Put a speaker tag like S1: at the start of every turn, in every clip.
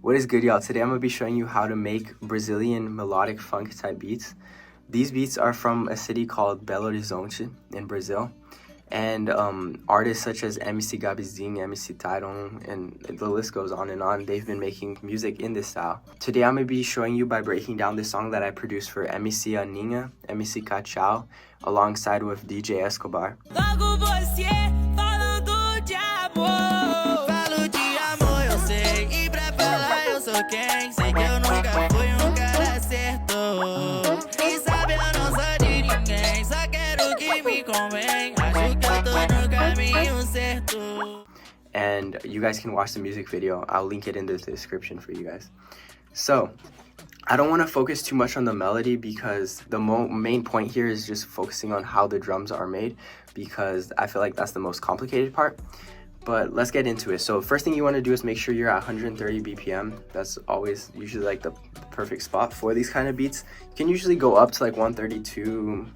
S1: What is good, y'all? Today I'm going to be showing you how to make Brazilian melodic funk type beats. These beats are from a city called Belo Horizonte in Brazil. And artists such as MC Gabzin, MC Tyron, and the list goes on and on. They've been making music in this style. Today I'm going to be showing you by breaking down this song that I produced for MC Aninha, MC Cachao, alongside with DJ Escobar. And you guys can watch the music video. I'll link it in the description for you guys. So I don't want to focus too much on the melody because the main point here is just focusing on how the drums are made, because I feel like that's the most complicated part. But let's get into it. So first thing you want to do is make sure you're at 130 BPM. That's always usually like the perfect spot for these kind of beats. You can usually go up to like 132,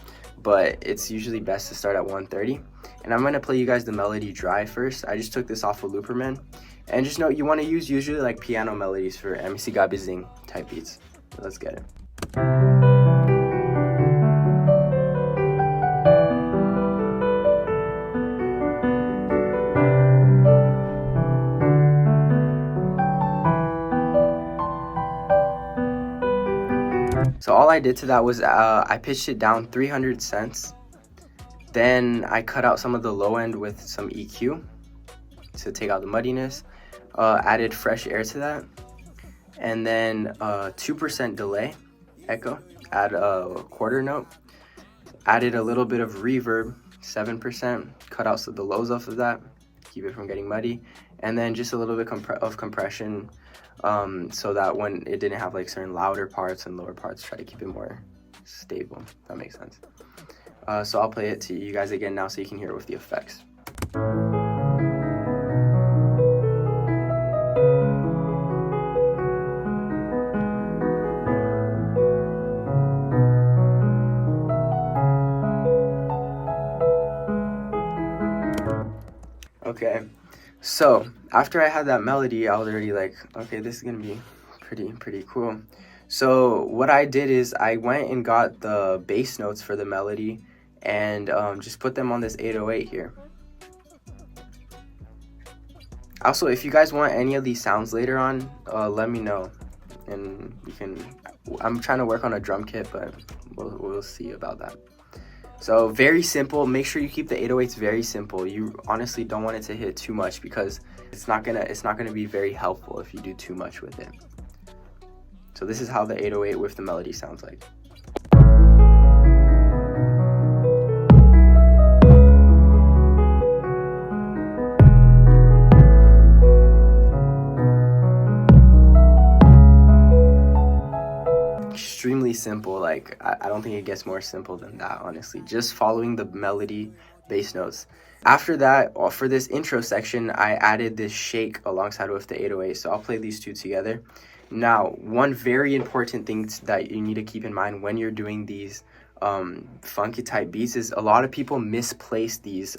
S1: but it's usually best to start at 130. And I'm going to play you guys the melody dry first. I just took this off of Looperman. And just note, you want to use usually like piano melodies for MC Gabzin type beats. So let's get it. So all I did to that was I pitched it down 300 cents. Then I cut out some of the low end with some EQ to take out the muddiness. Added fresh air to that. And then 2% delay, echo. Add a quarter note. Added a little bit of reverb, 7%. Cut out the lows off of that. Keep it from getting muddy. And then just a little bit of compression, so that when it didn't have like certain louder parts and lower parts, try to keep it more stable, if that makes sense. So I'll play it to you guys again now so you can hear it with the effects. Okay, so after I had that melody, I was already like, okay, this is gonna be pretty cool. So what I did is I went and got the bass notes for the melody and just put them on this 808 here. Also, if you guys want any of these sounds later on, let me know, and you can. I'm trying to work on a drum kit, but we'll see about that. So very simple. Make sure you keep the 808s very simple. You honestly don't want it to hit too much because it's not gonna be very helpful if you do too much with it. So this is how the 808 with the melody sounds like. Extremely simple. Like I don't think it gets more simple than that, honestly. Just following the melody bass notes. After that, for this intro section, I added this shake alongside with the 808. So I'll play these two together. Now, one very important thing that you need to keep in mind when you're doing these funky type beats is a lot of people misplace these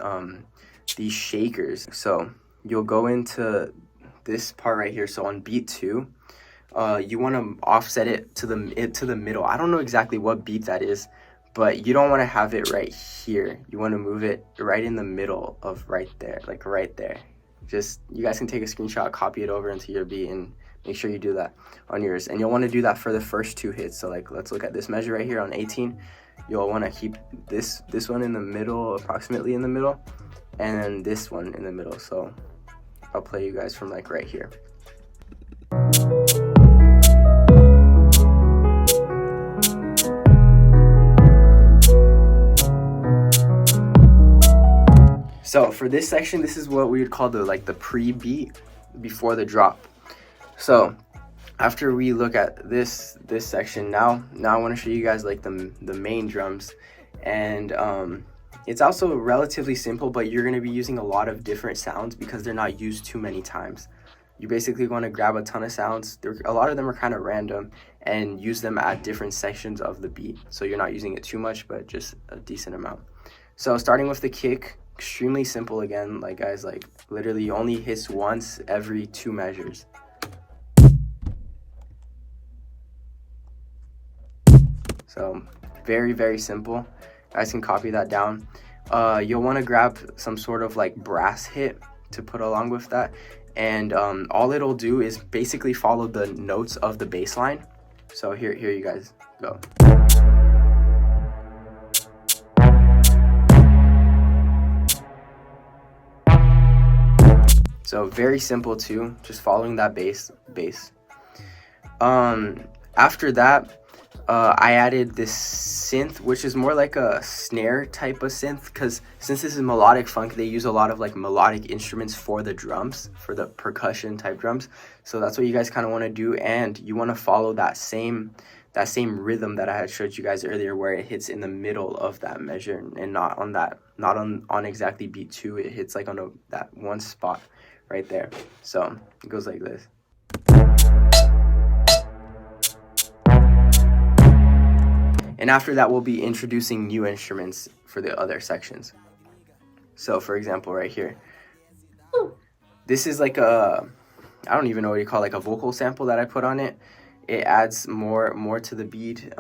S1: shakers. So you'll go into this part right here. So on beat 2, you want to offset it to the middle. I don't know exactly what beat that is, but you don't want to have it right here. You want to move it right in the middle of right there, like right there. Just, you guys can take a screenshot, copy it over into your beat, and make sure you do that on yours. And you'll want to do that for the first 2 hits. So like, let's look at this measure right here on 18. You'll want to keep this one in the middle, approximately in the middle, and then this one in the middle. So I'll play you guys from like right here. So for this section, this is what we would call the pre-beat before the drop. So after we look at this section, now I want to show you guys like the main drums, and it's also relatively simple, but you're going to be using a lot of different sounds because they're not used too many times. You basically want to grab a ton of sounds. A lot of them are kind of random, and use them at different sections of the beat. So you're not using it too much, but just a decent amount. So starting with the kick, extremely simple again, like guys, like literally only hits once every 2 measures. So very simple. You guys can copy that down. You'll want to grab some sort of like brass hit to put along with that, and all it'll do is basically follow the notes of the bass line. So here you guys go. So very simple too, just following that bass. After that, I added this synth, which is more like a snare type of synth, because since this is melodic funk, they use a lot of like melodic instruments for the drums, for the percussion type drums. So that's what you guys kind of want to do, and you want to follow that same rhythm that I had showed you guys earlier, where it hits in the middle of that measure and not on exactly beat 2. It hits like on that one spot right there. So it goes like this. And after that, we'll be introducing new instruments for the other sections. So for example, right here, this is like I don't even know what you call it, like a vocal sample that I put on it. It adds more to the beat,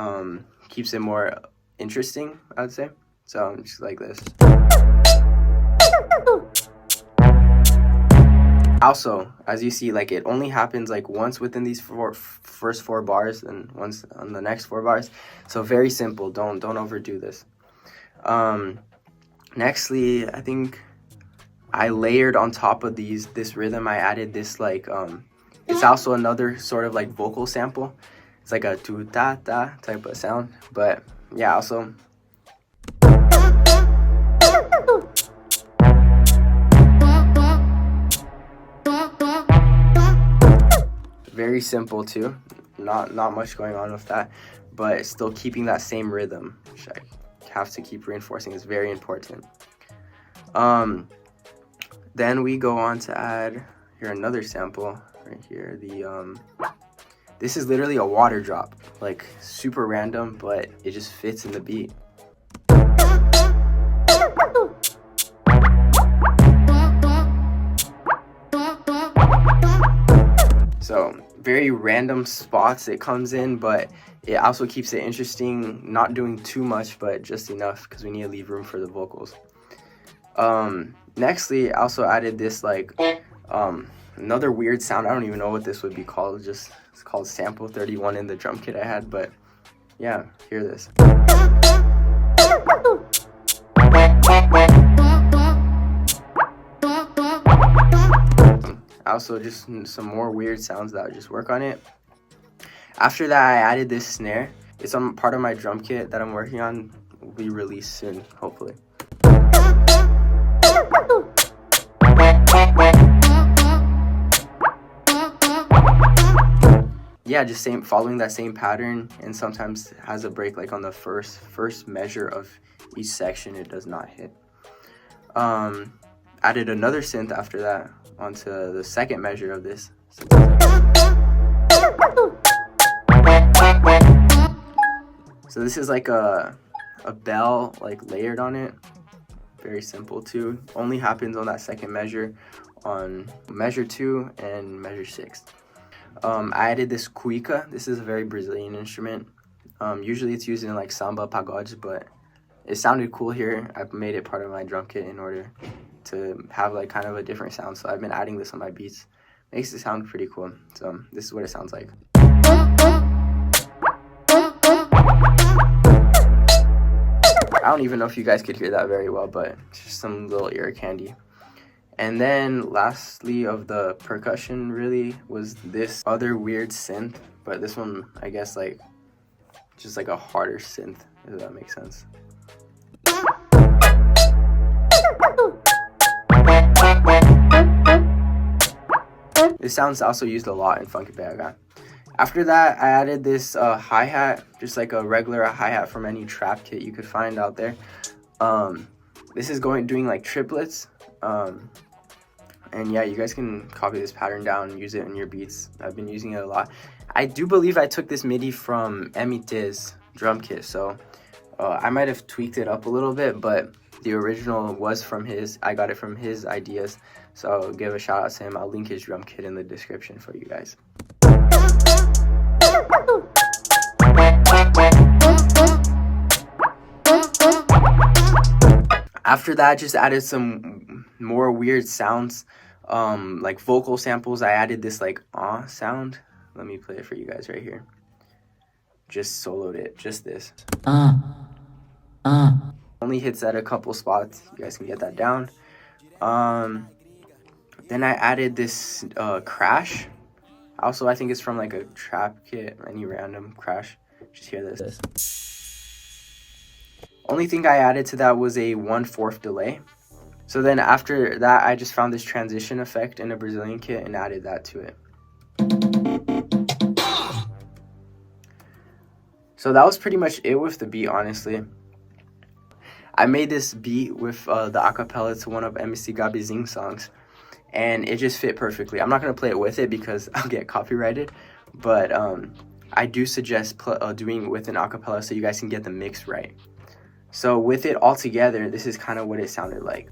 S1: keeps it more interesting, I'd say. So just like this. Also, as you see, like it only happens like once within these first four bars and once on the next 4 bars. So very simple. Don't overdo this. Nextly, I think I layered on top of this rhythm. I added this like it's also another sort of like vocal sample. It's like a tu ta ta type of sound. But yeah, also. Very simple too, not much going on with that, but still keeping that same rhythm, which I have to keep reinforcing, is very important. Then we go on to add here another sample right here. This is literally a water drop, like super random, but it just fits in the beat. So very random spots it comes in, but it also keeps it interesting, not doing too much, but just enough, because we need to leave room for the vocals. Nextly, I also added this like another weird sound. I don't even know what this would be called. It's called sample 31 in the drum kit I had, but yeah, hear this. Also, just some more weird sounds that would just work on it. After that, I added this snare. It's on part of my drum kit that I'm working on. Will be released soon, hopefully. Yeah, just following that same pattern, and sometimes has a break like on the first measure of each section. It does not hit. Added another synth after that onto the second measure of this. So this is like a bell like layered on it. Very simple too. Only happens on that second measure, on measure 2 and measure 6. I added this cuica. This is a very Brazilian instrument. Usually it's used in like samba pagodes, but it sounded cool here. I've made it part of my drum kit in order to have like kind of a different sound. So I've been adding this on my beats. Makes it sound pretty cool. So this is what it sounds like. I don't even know if you guys could hear that very well, but it's just some little ear candy. And then lastly of the percussion really was this other weird synth, but this one I guess like just like a harder synth, if that makes sense. This sound's also used a lot in Funky Bag. After that, I added this hi-hat, just like a regular hi-hat from any trap kit you could find out there. This is doing like triplets. And yeah, you guys can copy this pattern down and use it in your beats. I've been using it a lot. I do believe I took this MIDI from Emite's drum kit, so I might have tweaked it up a little bit, but the original was from his. I got it from his ideas, so I'll give a shout out to him. I'll link his drum kit in the description for you guys. After that, I just added some more weird sounds, like vocal samples. I added this like sound. Let me play it for you guys right here. Just soloed it, just this. Only hits at a couple spots. You guys can get that down. Then I added this crash. Also, I think it's from like a trap kit, any random crash. Just hear this. Only thing I added to that was a 1/4 delay. So then after that, I just found this transition effect in a Brazilian kit and added that to it. So that was pretty much it with the beat, honestly. I made this beat with the acapella to one of MC Gabzin's songs, and it just fit perfectly. I'm not going to play it with it because I'll get copyrighted, but I do suggest doing with an acapella so you guys can get the mix right. So with it all together, this is kind of what it sounded like.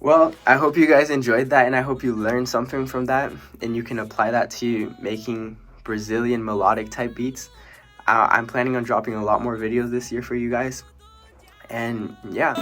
S1: Well, I hope you guys enjoyed that, and I hope you learned something from that, and you can apply that to making Brazilian melodic type beats. I'm planning on dropping a lot more videos this year for you guys, and yeah.